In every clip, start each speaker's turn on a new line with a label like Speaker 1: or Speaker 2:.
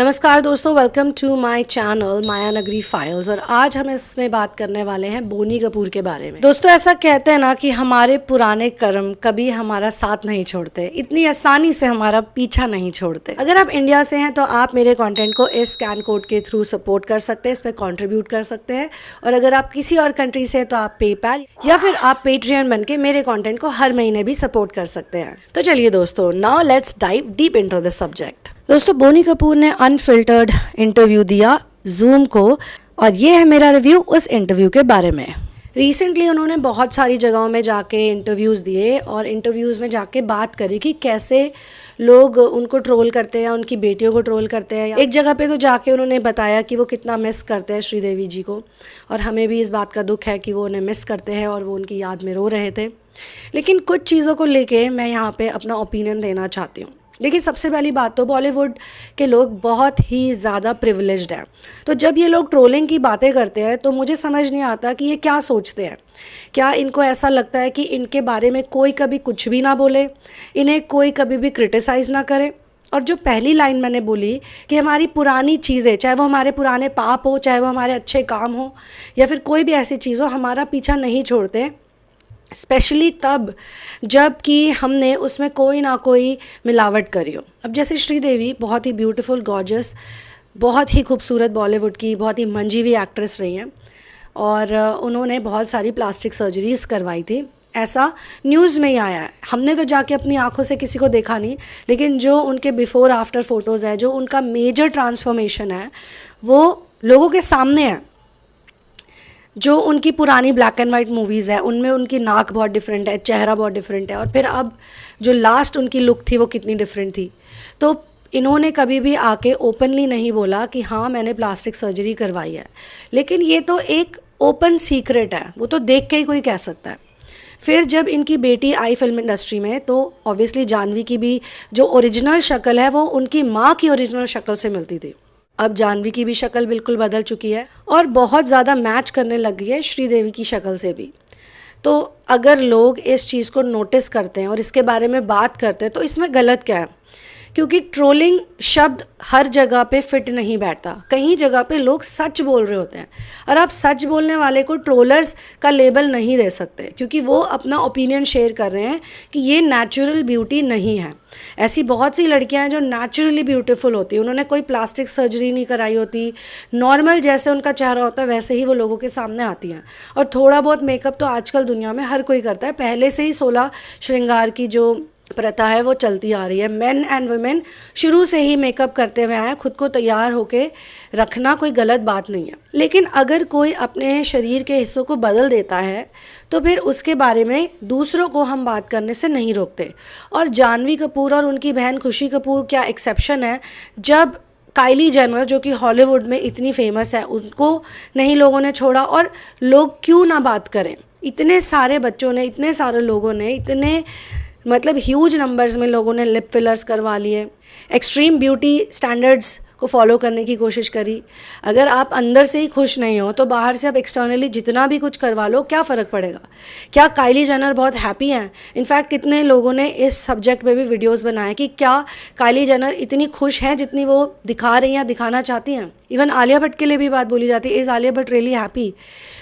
Speaker 1: नमस्कार दोस्तों, welcome to my channel माया नगरी फाइल्स। और आज हम इसमें बात करने वाले हैं बोनी कपूर के बारे में। दोस्तों, ऐसा कहते हैं ना कि हमारे पुराने कर्म कभी हमारा साथ नहीं छोड़ते, इतनी आसानी से हमारा पीछा नहीं छोड़ते। अगर आप इंडिया से हैं तो आप मेरे कंटेंट को इस स्कैन कोड के थ्रू सपोर्ट कर सकते हैं, इस पर कॉन्ट्रीब्यूट कर सकते हैं। और अगर आप किसी और कंट्री से हैं तो आप पेपैल या फिर आप पेट्रियन बन के मेरे कॉन्टेंट को हर महीने भी सपोर्ट कर सकते हैं। तो चलिए दोस्तों, now let's dive deep into the subject. दोस्तों, बोनी कपूर ने अनफिल्टर्ड इंटरव्यू दिया जूम को, और ये है मेरा रिव्यू उस इंटरव्यू के बारे में। रिसेंटली उन्होंने बहुत सारी जगहों में जाके इंटरव्यूज़ दिए और इंटरव्यूज़ में जाके बात करी कि कैसे लोग उनको ट्रोल करते हैं, उनकी बेटियों को ट्रोल करते हैं। एक जगह पे तो जाके उन्होंने बताया कि वो कितना मिस करते हैं श्रीदेवी जी को, और हमें भी इस बात का दुख है कि वो उन्हें मिस करते हैं और वो उनकी याद में रो रहे थे। लेकिन कुछ चीज़ों को लेके मैं यहाँ पे अपना ओपिनियन देना चाहती हूँ। देखिए, सबसे पहली बात तो बॉलीवुड के लोग बहुत ही ज़्यादा प्रिविलेज्ड हैं। तो जब ये लोग ट्रोलिंग की बातें करते हैं तो मुझे समझ नहीं आता कि ये क्या सोचते हैं। क्या इनको ऐसा लगता है कि इनके बारे में कोई कभी कुछ भी ना बोले, इन्हें कोई कभी भी क्रिटिसाइज़ ना करे? और जो पहली लाइन मैंने बोली कि हमारी पुरानी चीज़ें, चाहे वो हमारे पुराने पाप हो, चाहे वो हमारे अच्छे काम हो, या फिर कोई भी ऐसी चीज़ हो, हमारा पीछा नहीं छोड़ते, स्पेशली तब जब कि हमने उसमें कोई ना कोई मिलावट करी हो। अब जैसे श्रीदेवी बहुत ही ब्यूटीफुल, गॉर्जियस, बहुत ही खूबसूरत बॉलीवुड की बहुत ही मंजी हुई एक्ट्रेस रही हैं, और उन्होंने बहुत सारी प्लास्टिक सर्जरीज़ करवाई थी। ऐसा न्यूज़ में ही आया है, हमने तो जाके अपनी आंखों से किसी को देखा नहीं, लेकिन जो उनके बिफ़ोर आफ्टर फ़ोटोज़ है, जो उनका मेजर ट्रांसफॉर्मेशन है, वो लोगों के सामने है। जो उनकी पुरानी ब्लैक एंड वाइट मूवीज़ है उनमें उनकी नाक बहुत डिफरेंट है, चेहरा बहुत डिफरेंट है, और फिर अब जो लास्ट उनकी लुक थी वो कितनी डिफरेंट थी। तो इन्होंने कभी भी आके ओपनली नहीं बोला कि हाँ मैंने प्लास्टिक सर्जरी करवाई है, लेकिन ये तो एक ओपन सीक्रेट है, वो तो देख के ही कोई कह सकता है। फिर जब इनकी बेटी आई फिल्म इंडस्ट्री में तो ऑब्वियसली जानवी की भी जो ओरिजिनल शक्ल है वो उनकी माँ की ओरिजिनल शक्ल से मिलती थी। अब जानवी की भी शक्ल बिल्कुल बदल चुकी है और बहुत ज़्यादा मैच करने लग गई है श्रीदेवी की शक्ल से भी। तो अगर लोग इस चीज़ को नोटिस करते हैं और इसके बारे में बात करते हैं तो इसमें गलत क्या है? क्योंकि ट्रोलिंग शब्द हर जगह पे फिट नहीं बैठता। कहीं जगह पे लोग सच बोल रहे होते हैं, और आप सच बोलने वाले को ट्रोलर्स का लेबल नहीं दे सकते, क्योंकि वो अपना ओपिनियन शेयर कर रहे हैं कि ये नेचुरल ब्यूटी नहीं है। ऐसी बहुत सी लड़कियां हैं जो नेचुरली ब्यूटीफुल होती हैं, उन्होंने कोई प्लास्टिक सर्जरी नहीं कराई होती, नॉर्मल जैसे उनका चेहरा होता है वैसे ही वो लोगों के सामने आती हैं। और थोड़ा बहुत मेकअप तो आजकल दुनिया में हर कोई करता है, पहले से ही 16 श्रृंगार की जो प्रथा है वो चलती आ रही है। मेन एंड वुमेन शुरू से ही मेकअप करते हुए आए, खुद को तैयार होके रखना कोई गलत बात नहीं है। लेकिन अगर कोई अपने शरीर के हिस्सों को बदल देता है तो फिर उसके बारे में दूसरों को हम बात करने से नहीं रोकते। और जानवी कपूर और उनकी बहन खुशी कपूर क्या एक्सेप्शन है? जब काइली जेनर जो कि हॉलीवुड में इतनी फेमस है उनको नहीं लोगों ने छोड़ा, और लोग क्यों ना बात करें? इतने सारे बच्चों ने, इतने सारे लोगों ने, इतने मतलब ह्यूज नंबर्स में लोगों ने लिप फिलर्स करवा लिए, एक्सट्रीम ब्यूटी स्टैंडर्ड्स को फॉलो करने की कोशिश करी। अगर आप अंदर से ही खुश नहीं हो तो बाहर से आप एक्सटर्नली जितना भी कुछ करवा लो, क्या फ़र्क पड़ेगा? क्या काइली जेनर बहुत हैप्पी हैं? इनफैक्ट कितने लोगों ने इस सब्जेक्ट पे भी वीडियोस बनाए कि क्या काइली जेनर इतनी खुश हैं जितनी वो दिखा रही हैं, दिखाना चाहती हैं। इवन आलिया भट्ट के लिए भी बात बोली जाती है, is Alia Bhatt really happy?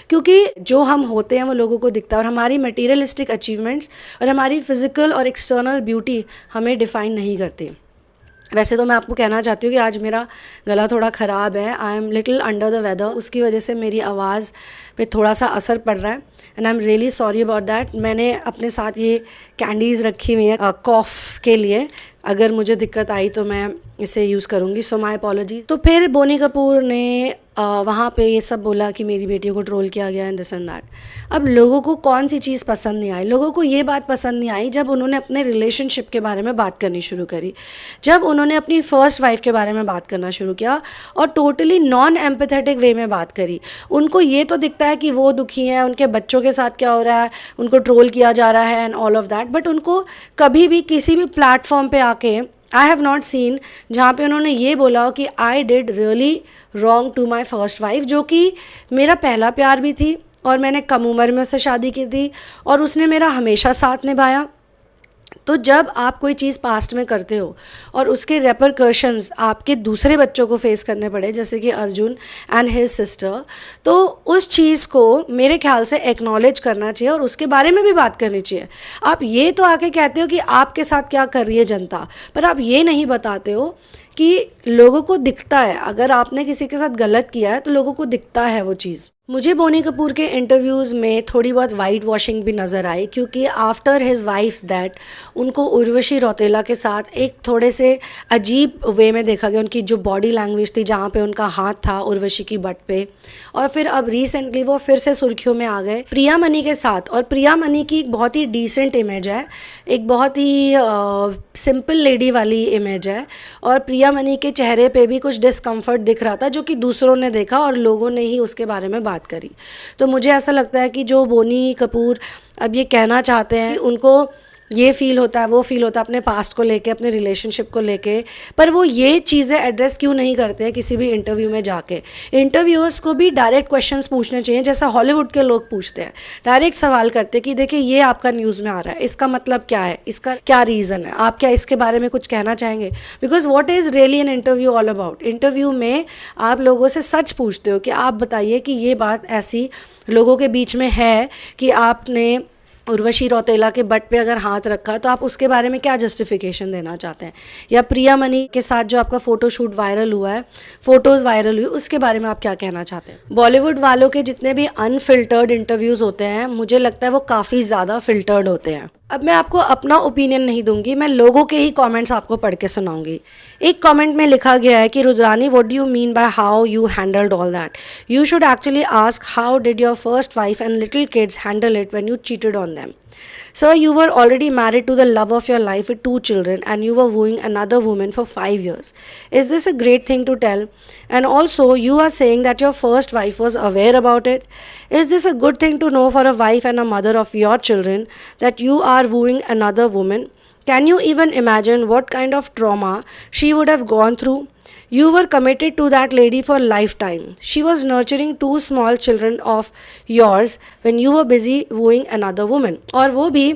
Speaker 1: क्योंकि जो हम होते हैं वो लोगों को दिखता है, और हमारी मटीरियलिस्टिक अचीवमेंट्स और हमारी फिज़िकल और एक्सटर्नल ब्यूटी हमें डिफ़ाइन नहीं करती। वैसे तो मैं आपको कहना चाहती हूँ कि आज मेरा गला थोड़ा ख़राब है, I am little under the weather, उसकी वजह से मेरी आवाज़ पे थोड़ा सा असर पड़ रहा है, and I am really sorry about that. मैंने अपने साथ ये कैंडीज़ रखी हुई है कॉफ़ के लिए, अगर मुझे दिक्कत आई तो मैं इसे यूज़ करूँगी, सो माय अपॉलॉजीज़। तो फिर बोनी कपूर ने वहाँ पे ये सब बोला कि मेरी बेटियों को ट्रोल किया गया एंड दिस एंड दैट। अब लोगों को कौन सी चीज़ पसंद नहीं आई? लोगों को ये बात पसंद नहीं आई जब उन्होंने अपने रिलेशनशिप के बारे में बात करनी शुरू करी, जब उन्होंने अपनी फर्स्ट वाइफ के बारे में बात करना शुरू किया और टोटली नॉन एम्पैथेटिक वे में बात करी। उनको ये तो दिखता है कि वो दुखी हैं, उनके बच्चों के साथ क्या हो रहा है, उनको ट्रोल किया जा रहा है and all of that, but उनको कभी भी किसी भी प्लेटफॉर्म पे आके आई हैव नॉट सीन जहाँ पे उन्होंने ये बोला कि I did really wrong to my first wife, जो कि मेरा पहला प्यार भी थी और मैंने कम उम्र में उससे शादी की थी और उसने मेरा हमेशा साथ निभाया। तो जब आप कोई चीज़ पास्ट में करते हो और उसके रेपरकशंस आपके दूसरे बच्चों को फेस करने पड़े, जैसे कि अर्जुन एंड हिज सिस्टर, तो उस चीज़ को मेरे ख्याल से एक्नॉलेज करना चाहिए और उसके बारे में भी बात करनी चाहिए। आप ये तो आके कहते हो कि आपके साथ क्या कर रही है जनता, पर आप ये नहीं बताते हो कि लोगों को दिखता है, अगर आपने किसी के साथ गलत किया है तो लोगों को दिखता है वो चीज़। मुझे बोनी कपूर के इंटरव्यूज़ में थोड़ी बहुत वाइट वॉशिंग भी नज़र आई, क्योंकि आफ्टर हिज वाइफ्स दैट उनको उर्वशी रौतेला के साथ एक थोड़े से अजीब वे में देखा गया। उनकी जो बॉडी लैंग्वेज थी, जहाँ पे उनका हाथ था उर्वशी की बट पे, और फिर अब रिसेंटली वो फिर से सुर्खियों में आ गए प्रिया मनी के साथ। और प्रिया मनी की एक बहुत ही डिसेंट इमेज है, एक बहुत ही सिंपल लेडी वाली इमेज है, और प्रिया मनी के चेहरे पे भी कुछ डिस्कम्फर्ट दिख रहा था, जो कि दूसरों ने देखा और लोगों ने ही उसके बारे में बात करी। तो मुझे ऐसा लगता है कि जो बोनी कपूर अब ये कहना चाहते हैं कि उनको ये फील होता है, वो फील होता है अपने पास्ट को लेके, अपने रिलेशनशिप को लेके, पर वो ये चीज़ें एड्रेस क्यों नहीं करते हैं किसी भी इंटरव्यू में जाके। इंटरव्यूअर्स को भी डायरेक्ट क्वेश्चंस पूछने चाहिए, जैसा हॉलीवुड के लोग पूछते हैं, डायरेक्ट सवाल करते हैं कि देखिए ये आपका न्यूज़ में आ रहा है, इसका मतलब क्या है, इसका क्या रीज़न है, आप क्या इसके बारे में कुछ कहना चाहेंगे। Because what is really an interview all about. Interview में आप लोगों से सच पूछते हो कि आप बताइए कि ये बात ऐसी लोगों के बीच में है कि आपने उर्वशी रौतेला के बट पे अगर हाथ रखा, तो आप उसके बारे में क्या जस्टिफिकेशन देना चाहते हैं। या प्रिया मनी के साथ जो आपका फ़ोटोशूट वायरल हुआ है, फ़ोटोज़ वायरल हुई, उसके बारे में आप क्या कहना चाहते हैं। बॉलीवुड वालों के जितने भी अनफिल्टर्ड इंटरव्यूज़ होते हैं, मुझे लगता है वो काफ़ी ज़्यादा फिल्टर्ड होते हैं। अब मैं आपको अपना ओपिनियन नहीं दूंगी, मैं लोगों के ही कमेंट्स आपको पढ़ के सुनाऊंगी। एक कमेंट में लिखा गया है कि Rudrani, what do you mean by how you handled all that. You should actually ask how did your first wife and little kids handle it when you cheated on them. Sir, you were already married to the love of your life with 2 children and you were wooing another woman for 5 years. Is this a great thing to tell? And also, you are saying that your first wife was aware about it. Is this a good thing to know for a wife and a mother of your children that you are wooing another woman? Can you even imagine what kind of trauma she would have gone through? You were committed to that lady for a lifetime. She was nurturing 2 small children of yours when you were busy wooing another woman. और वो भी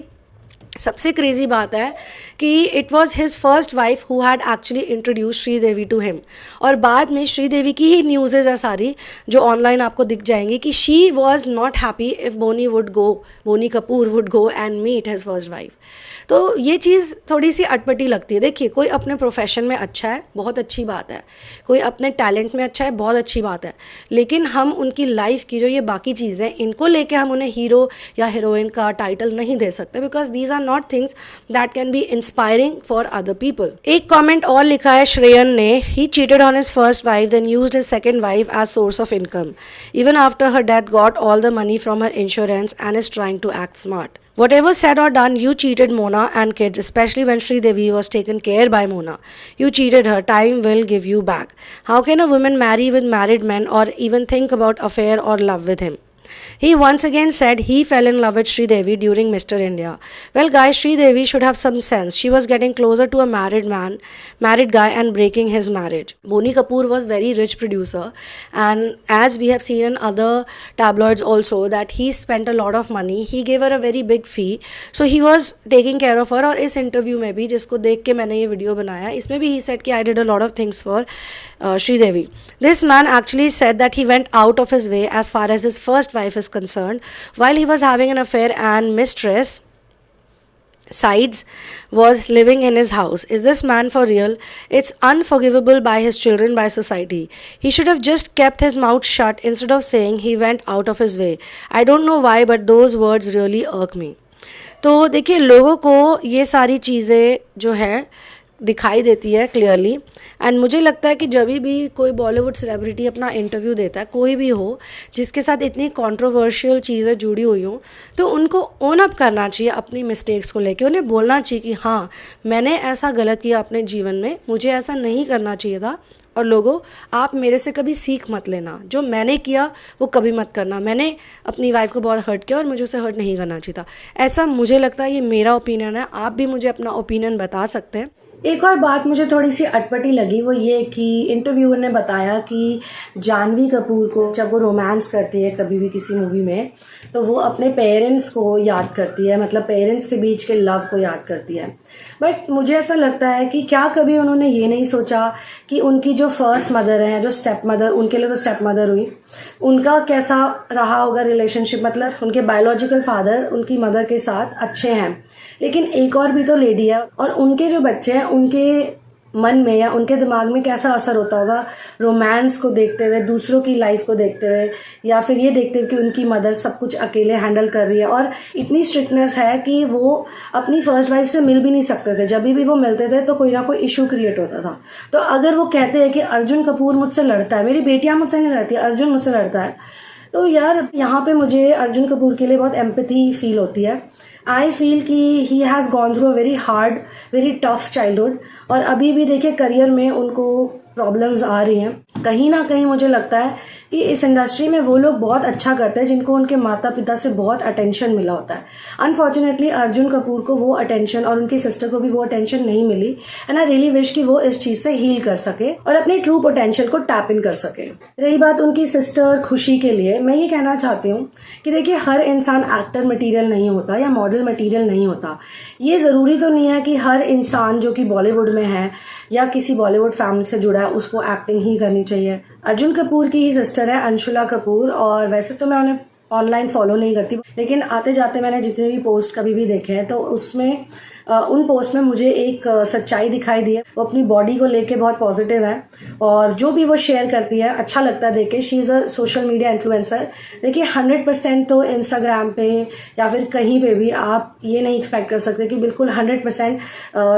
Speaker 1: सबसे crazy बात है कि it was his first wife who had actually introduced Sridevi to him. और बाद में श्रीदेवी की ही न्यूज़ेज़ है सारी जो ऑनलाइन आपको दिख जाएंगी कि she was not happy if Boney Kapoor would go and meet his first wife. तो ये चीज़ थोड़ी सी अटपटी लगती है। देखिए, कोई अपने प्रोफेशन में अच्छा है, बहुत अच्छी बात है, कोई अपने टैलेंट में अच्छा है, बहुत अच्छी बात है, लेकिन हम उनकी लाइफ की जो ये बाकी चीज़ें, इनको लेके हम उन्हें हीरो या हीरोइन का टाइटल नहीं दे सकते, because these are not things that can be inspiring for other people. एक कमेंट और लिखा है श्रेयन ने, he cheated on his first wife then used his second wife as source of income even after her death, got all the money from her insurance and is trying to act smart. Whatever said or done, you cheated Mona and kids, especially when Sridevi was taken care by Mona. You cheated her. Time will give you back. How can a woman marry with married men or even think about affair or love with him? He once again said he fell in love with Sridevi during Mr. India. Well, guys, Sridevi should have some sense. She was getting closer to a married guy and breaking his marriage. Boni Kapoor was very rich producer, and as we have seen in other tabloids also that he spent a lot of money. He gave her a very big fee, so he was taking care of her. और इस interview में भी जिसको देख के मैंने ये video बनाया, इसमें भी he said कि I did a lot of things for Sridevi. This man actually said that he went out of his way as far as his first wife is concerned while he was having an affair and mistress Sides was living in his house. Is this man for real? It's unforgivable by his children, by society. He should have just kept his mouth shut instead of saying he went out of his way. I don't know why, but those words really irk me. तो देखिए, लोगों को ये सारी चीज़ें जो है दिखाई देती है क्लियरली, एंड मुझे लगता है कि जब भी कोई बॉलीवुड सेलिब्रिटी अपना इंटरव्यू देता है, कोई भी हो जिसके साथ इतनी कंट्रोवर्शियल चीज़ें जुड़ी हुई हों, तो उनको ओन अप करना चाहिए अपनी मिस्टेक्स को लेके। उन्हें बोलना चाहिए कि हाँ, मैंने ऐसा गलत किया अपने जीवन में, मुझे ऐसा नहीं करना चाहिए था, और लोगों, आप मेरे से कभी सीख मत लेना, जो मैंने किया वो कभी मत करना। मैंने अपनी वाइफ को बहुत हर्ट किया और मुझे उसे हर्ट नहीं करना चाहिए था। ऐसा मुझे लगता है, ये मेरा ओपिनियन है। आप भी मुझे अपना ओपिनियन बता सकते हैं। एक और बात मुझे थोड़ी सी अटपटी लगी, वो ये कि इंटरव्यूअर ने बताया कि जानवी कपूर को जब वो रोमांस करती है कभी भी किसी मूवी में, तो वो अपने पेरेंट्स को याद करती है, मतलब पेरेंट्स के बीच के लव को याद करती है। बट मुझे ऐसा लगता है कि क्या कभी उन्होंने ये नहीं सोचा कि उनकी जो फर्स्ट मदर है, जो स्टेप मदर, उनके लिए तो स्टेप मदर हुई, उनका कैसा रहा होगा रिलेशनशिप, मतलब उनके बायोलॉजिकल फादर उनकी मदर के साथ अच्छे हैं, लेकिन एक और भी तो लेडी है, और उनके जो बच्चे हैं उनके मन में या उनके दिमाग में कैसा असर होता होगा रोमांस को देखते हुए, दूसरों की लाइफ को देखते हुए, या फिर ये देखते हुए कि उनकी मदर सब कुछ अकेले हैंडल कर रही है। और इतनी स्ट्रिक्टनेस है कि वो अपनी फर्स्ट वाइफ से मिल भी नहीं सकते थे, जब भी वो मिलते थे तो कोई ना कोई इशू क्रिएट होता था। तो अगर वो कहते हैं कि अर्जुन कपूर मुझसे लड़ता है, मेरी बेटियां मुझसे नहीं लड़ती, अर्जुन मुझसे लड़ता है, तो यार यहाँ पे मुझे अर्जुन कपूर के लिए बहुत एम्पैथी फील होती है। आई फील कि he has gone through a very hard, very tough childhood, और अभी भी देखिए करियर में उनको प्रॉब्लम्स आ रही हैं। कहीं ना कहीं मुझे लगता है कि इस इंडस्ट्री में वो लोग बहुत अच्छा करते हैं जिनको उनके माता पिता से बहुत अटेंशन मिला होता है। अनफॉर्चुनेटली अर्जुन कपूर को वो अटेंशन और उनकी सिस्टर को भी वो अटेंशन नहीं मिली, एंड आई रियली विश कि वो इस चीज से हील कर सके और अपने ट्रू पोटेंशियल को टैप इन कर सके। रही बात उनकी सिस्टर खुशी के लिए, मैं ये कहना चाहती हूँ कि देखिए हर इंसान एक्टर मटीरियल नहीं होता या मॉडल मटीरियल नहीं होता। ये जरूरी तो नहीं है कि हर इंसान जो कि बॉलीवुड में है या किसी बॉलीवुड फैमिली से जुड़ा है उसको एक्टिंग ही करनी चाहिए। अर्जुन कपूर की ही सिस्टर है अंशुला कपूर, और वैसे तो मैं उन्हें ऑनलाइन फॉलो नहीं करती, लेकिन आते जाते मैंने जितने भी पोस्ट कभी भी देखे हैं तो उसमें उन पोस्ट में मुझे एक सच्चाई दिखाई दी है। वो अपनी बॉडी को लेके बहुत पॉजिटिव है और जो भी वो शेयर करती है अच्छा लगता है देख के। She is a social media influencer. देखिए 100% तो इंस्टाग्राम पे या फिर कहीं पे भी आप ये नहीं एक्सपेक्ट कर सकते कि बिल्कुल 100%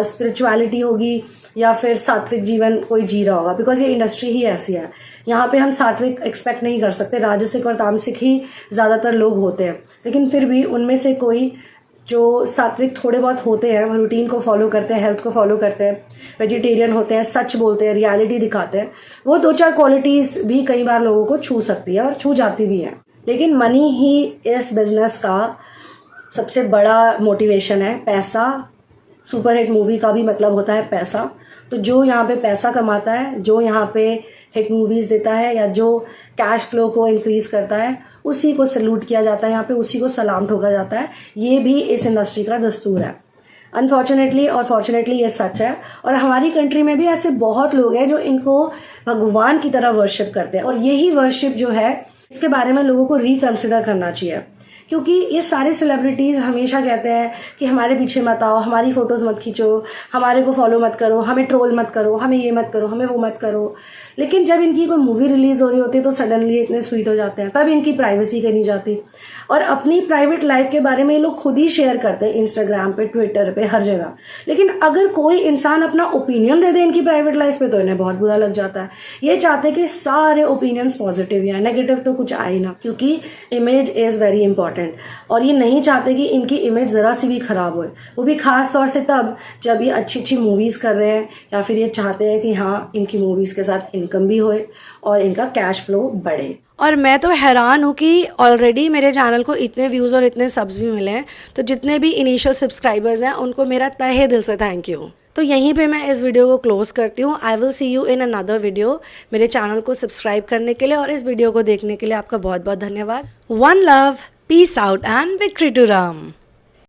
Speaker 1: स्पिरिचुअलिटी होगी या फिर सात्विक जीवन कोई जी रहा होगा, बिकॉज ये इंडस्ट्री ही ऐसी है। यहाँ पे हम सात्विक एक्सपेक्ट नहीं कर सकते, राजसिक और तामसिक ही ज़्यादातर लोग होते हैं, लेकिन फिर भी उनमें से कोई जो सात्विक थोड़े बहुत होते हैं, वो रूटीन को फॉलो करते हैं, हेल्थ को फॉलो करते हैं, वेजिटेरियन होते हैं, सच बोलते हैं, रियलिटी दिखाते हैं, वो 2-4 क्वालिटीज भी कई बार लोगों को छू सकती है और छू जाती भी है। लेकिन मनी ही इस बिजनेस का सबसे बड़ा मोटिवेशन है। पैसा, सुपरहिट मूवी का भी मतलब होता है पैसा। तो जो यहाँ पे पैसा कमाता है, जो यहाँ पे हिट मूवीज देता है या जो कैश फ्लो को इंक्रीज करता है, उसी को सैल्यूट किया जाता है, यहाँ पे उसी को सलाम ठोका जाता है। ये भी इस इंडस्ट्री का दस्तूर है। अनफॉर्चुनेटली और फॉर्चुनेटली ये सच है, और हमारी कंट्री में भी ऐसे बहुत लोग हैं जो इनको भगवान की तरह वर्शिप करते हैं, और यही वर्शिप जो है इसके बारे में लोगों को रिकंसिडर करना चाहिए। क्योंकि ये सारे सेलिब्रिटीज हमेशा कहते हैं कि हमारे पीछे मत आओ, हमारी फोटोज मत खींचो, हमारे को फॉलो मत करो, हमें ट्रोल मत करो, हमें ये मत करो, हमें वो मत करो। लेकिन जब इनकी कोई मूवी रिलीज हो रही होती है तो सडनली इतने स्वीट हो जाते हैं, तब इनकी प्राइवेसी करनी जाती, और अपनी प्राइवेट लाइफ के बारे में ये लोग खुद ही शेयर करते हैं इंस्टाग्राम पे, ट्विटर पे, हर जगह। लेकिन अगर कोई इंसान अपना ओपिनियन दे दे इनकी प्राइवेट लाइफ पे तो इन्हें बहुत बुरा लग जाता है। ये चाहते कि सारे ओपिनियंस पॉजिटिव या नेगेटिव तो कुछ आए ना, क्योंकि इमेज इज वेरी इंपॉर्टेंट, और ये नहीं चाहते कि इनकी इमेज जरा सी भी खराब हो, वो भी खास तौर से तब जब ये अच्छी अच्छी मूवीज कर रहे हैं, या फिर ये चाहते हैं कि हाँ इनकी मूवीज के साथ इनकम भी होए और इनका कैश फ्लो बढ़े। और मैं तो हैरान हूँ कि ऑलरेडी मेरे चैनल को इतने व्यूज़ और इतने सब्स भी मिले हैं, तो जितने भी इनिशियल सब्सक्राइबर्स हैं उनको मेरा तहे दिल से थैंक यू। तो यहीं पे मैं इस वीडियो को क्लोज करती हूँ। I will see you in another video. मेरे चैनल को सब्सक्राइब करने के लिए और इस वीडियो को देखने के लिए आपका बहुत बहुत धन्यवाद। One love, peace out and victory to Ram.